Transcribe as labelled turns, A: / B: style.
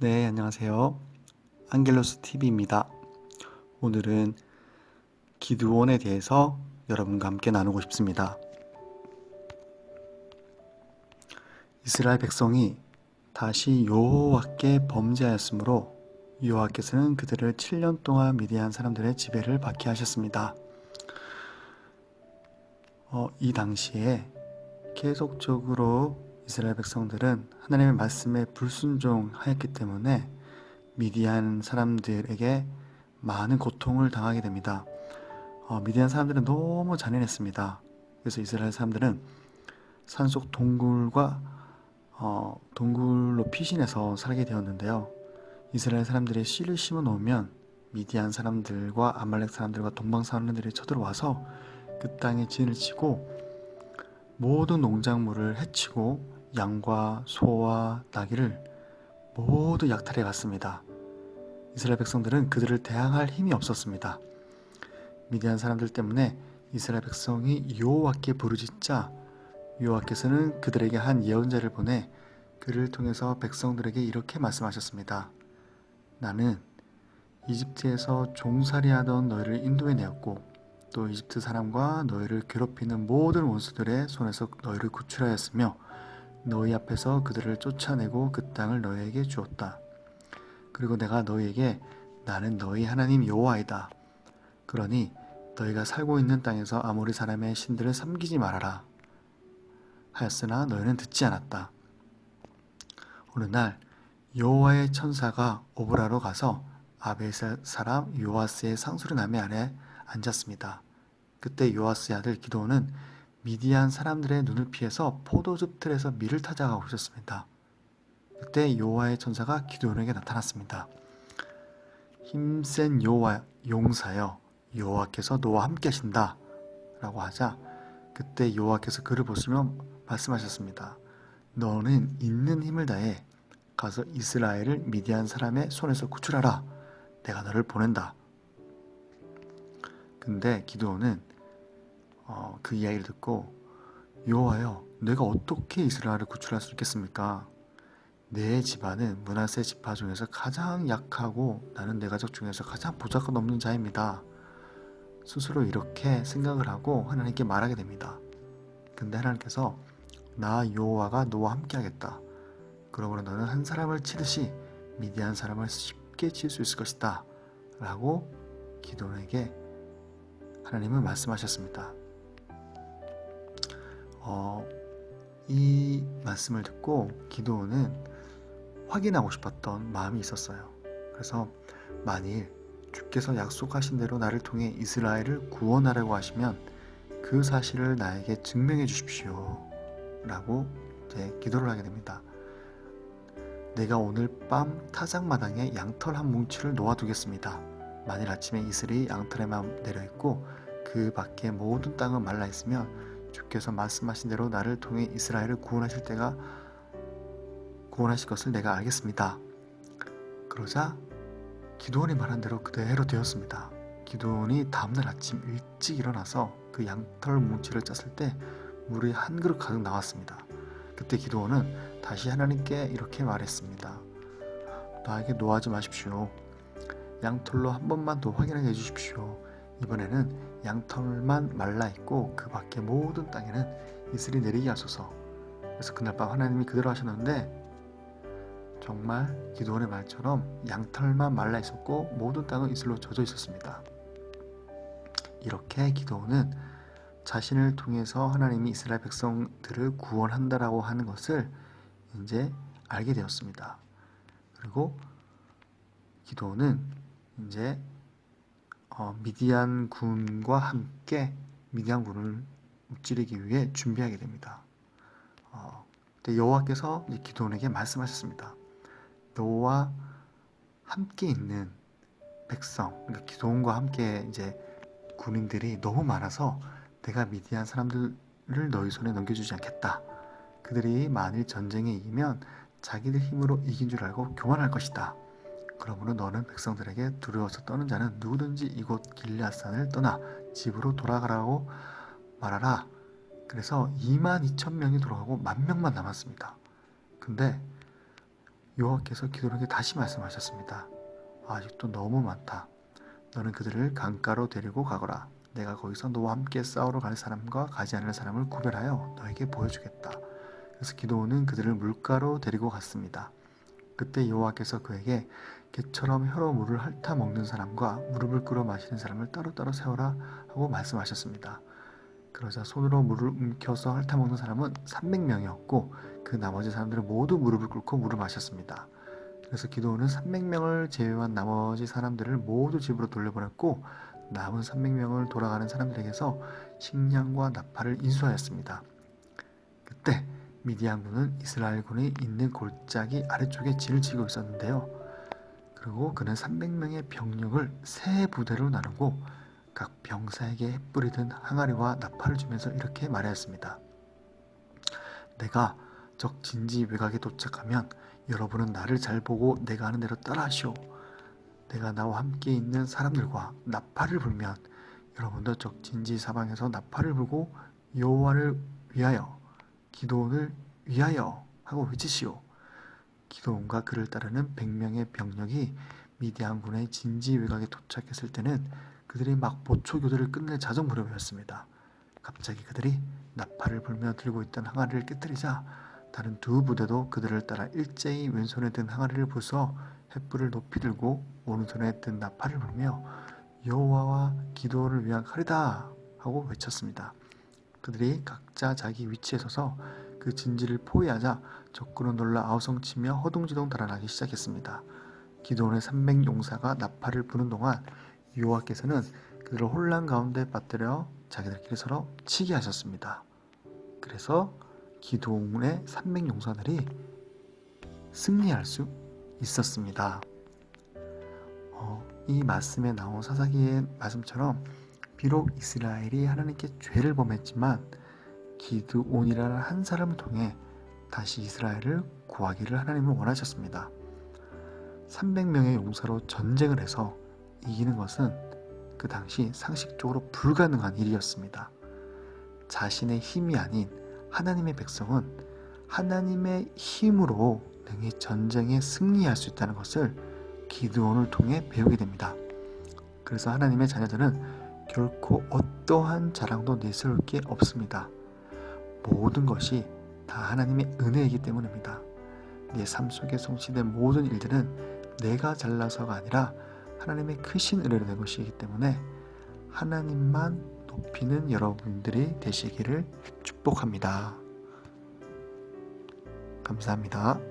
A: 네, 안녕하세요. 안겔로스 TV입니다. 오늘은 기드온에 대해서 여러분과 함께 나누고 싶습니다. 이스라엘 백성이 다시 여호와께 범죄하였으므로 여호와께서는 그들을 7년 동안 미디안 사람들의 지배를 받게 하셨습니다. 이 당시에 계속적으로 이스라엘 백성들은 하나님의 말씀에 불순종하였기 때문에 미디안 사람들에게 많은 고통을 당하게 됩니다. 미디안 사람들은 너무 잔인했습니다. 그래서 이스라엘 사람들은 산속 동굴로 피신해서 살게 되었는데요. 이스라엘 사람들이 씨를 심어 놓으면 미디안 사람들과 아말렉 사람들과 동방 사람들이 쳐들어와서 그 땅에 진을 치고 모든 농작물을 해치고 양과 소와 나귀를 모두 약탈해 갔습니다. 이스라엘 백성들은 그들을 대항할 힘이 없었습니다. 미디안 사람들 때문에 이스라엘 백성이 여호와께 부르짖자 여호와께서는 그들에게 한 예언자를 보내 그를 통해서 백성들에게 이렇게 말씀하셨습니다. 나는 이집트에서 종살이하던 너희를 인도해 내었고 또 이집트 사람과 너희를 괴롭히는 모든 원수들의 손에서 너희를 구출하였으며 너희 앞에서 그들을 쫓아내고 그 땅을 너희에게 주었다. 그리고 내가 너희에게 나는 너희 하나님 여호와이다. 그러니 너희가 살고 있는 땅에서 아모리 사람의 신들을 섬기지 말아라 하였으나 너희는 듣지 않았다. 어느 날 여호와의 천사가 오브라로 가서 아벨 사람 요아스의 상수리 나무 아래 앉았습니다. 그때 요아스의 아들 기드온은 미디안 사람들의 눈을 피해서 포도즙 틀에서 밀을 타자가고 있었습니다. 그때 여호와의 천사가 기드온에게 나타났습니다. 힘센 여호와 용사여, 여호와께서 너와 함께 하신다 라고 하자 그때 여호와께서 그를 보시며 말씀하셨습니다. 너는 있는 힘을 다해 가서 이스라엘을 미디안 사람의 손에서 구출하라. 내가 너를 보낸다. 근데 기드온은 그 이야기를 듣고 여호와여, 내가 어떻게 이스라엘을 구출할 수 있겠습니까? 내 집안은 므낫세 지파 중에서 가장 약하고 나는 내 가족 중에서 가장 보잘것없는 자입니다. 스스로 이렇게 생각을 하고 하나님께 말하게 됩니다. 근데 하나님께서 나 여호와가 너와 함께 하겠다. 그러므로 너는 한 사람을 치듯이 미디안 사람을 쉽게 칠 수 있을 것이다 라고 기드온에게 하나님은 말씀하셨습니다. 이 말씀을 듣고 기드온은 확인하고 싶었던 마음이 있었어요. 그래서 만일 주께서 약속하신 대로 나를 통해 이스라엘을 구원하려고 하시면 그 사실을 나에게 증명해 주십시오 라고 이제 기도를 하게 됩니다. 내가 오늘 밤 타작마당에 양털 한 뭉치를 놓아두겠습니다. 만일 아침에 이슬이 양털에만 내려있고 그 밖에 모든 땅은 말라있으면 주께서 말씀하신 대로 나를 통해 이스라엘을 구원하실 것을 내가 알겠습니다. 그러자 기드온이 말한 대로 그대로 되었습니다. 기드온이 다음날 아침 일찍 일어나서 그 양털 뭉치를 짰을 때 물이 한 그릇 가득 나왔습니다. 그때 기드온은 다시 하나님께 이렇게 말했습니다. 나에게 노하지 마십시오. 양털로 한 번만 더 확인하게 해주십시오. 이번에는 양털만 말라있고 그 밖에 모든 땅에는 이슬이 내리게 하소서. 그래서 그날 밤 하나님이 그대로 하셨는데 정말 기드온의 말처럼 양털만 말라있었고 모든 땅은 이슬로 젖어 있었습니다. 이렇게 기드온은 자신을 통해서 하나님이 이스라엘 백성들을 구원한다라고 하는 것을 이제 알게 되었습니다. 그리고 기드온은 이제 미디안 군과 함께 미디안 군을 무찌르기 위해 준비하게 됩니다. 그때 여호와께서 기드온에게 말씀하셨습니다. 너와 함께 있는 백성, 그러니까 기드온과 함께 이제 군인들이 너무 많아서 내가 미디안 사람들을 너희 손에 넘겨주지 않겠다. 그들이 만일 전쟁에 이기면 자기들 힘으로 이긴 줄 알고 교만할 것이다. 그러므로 너는 백성들에게 두려워서 떠는 자는 누구든지 이곳 길앗산을 떠나 집으로 돌아가라고 말하라. 그래서 22,000명이 돌아가고 10,000명만 남았습니다. 근데 여호와께서 기도원에게 다시 말씀하셨습니다. 아직도 너무 많다. 너는 그들을 강가로 데리고 가거라. 내가 거기서 너와 함께 싸우러 갈 사람과 가지 않을 사람을 구별하여 너에게 보여주겠다. 그래서 기도원은 그들을 물가로 데리고 갔습니다. 그때 여호와께서 그에게 개처럼 혀로 물을 핥아 먹는 사람과 무릎을 꿇어 마시는 사람을 따로따로 세워라 하고 말씀하셨습니다. 그러자 손으로 물을 움켜서 핥아 먹는 사람은 300명이었고 그 나머지 사람들은 모두 무릎을 꿇고 물을 마셨습니다. 그래서 기도원은 300명을 제외한 나머지 사람들을 모두 집으로 돌려보냈고 남은 300명을 돌아가는 사람들에게서 식량과 나팔을 인수하였습니다. 그때 미디안군은 이스라엘군이 있는 골짜기 아래쪽에 진을 치고 있었는데요. 그리고 그는 300명의 병력을 세 부대로 나누고 각 병사에게 햇불이 든 항아리와 나팔을 주면서 이렇게 말하였습니다. 내가 적 진지 외곽에 도착하면 여러분은 나를 잘 보고 내가 하는 대로 따라하시오. 내가 나와 함께 있는 사람들과 나팔을 불면 여러분도 적 진지 사방에서 나팔을 불고 여호와를 위하여 기도원을 위하여 하고 외치시오. 기도원과 그를 따르는 100명의 병력이 미디안군의 진지 외곽에 도착했을 때는 그들이 막 보초교대를 끝낼 자정 무렵이었습니다. 갑자기 그들이 나팔을 불며 들고 있던 항아리를 깨뜨리자 다른 두 부대도 그들을 따라 일제히 왼손에 든 항아리를 부숴 횃불을 높이 들고 오른손에 든 나팔을 불며 여호와와 기도원을 위한 칼이다 하고 외쳤습니다. 그들이 각자 자기 위치에 서서 그 진지를 포위하자 적군은 놀라 아우성치며 허둥지둥 달아나기 시작했습니다. 기도원의 300용사가 나팔을 부는 동안 여호와께서는 그들을 혼란 가운데 빠뜨려 자기들끼리 서로 치게 하셨습니다. 그래서 기도원의 300용사들이 승리할 수 있었습니다. 이 말씀에 나온 사사기의 말씀처럼 비록 이스라엘이 하나님께 죄를 범했지만 기드온이라는 한 사람을 통해 다시 이스라엘을 구하기를 하나님은 원하셨습니다. 300명의 용사로 전쟁을 해서 이기는 것은 그 당시 상식적으로 불가능한 일이었습니다. 자신의 힘이 아닌 하나님의 백성은 하나님의 힘으로 능히 전쟁에 승리할 수 있다는 것을 기드온을 통해 배우게 됩니다. 그래서 하나님의 자녀들은 결코 어떠한 자랑도 내세울 게 없습니다. 모든 것이 다 하나님의 은혜이기 때문입니다. 내 삶 속에 성취된 모든 일들은 내가 잘나서가 아니라 하나님의 크신 은혜로 된 것이기 때문에 하나님만 높이는 여러분들이 되시기를 축복합니다. 감사합니다.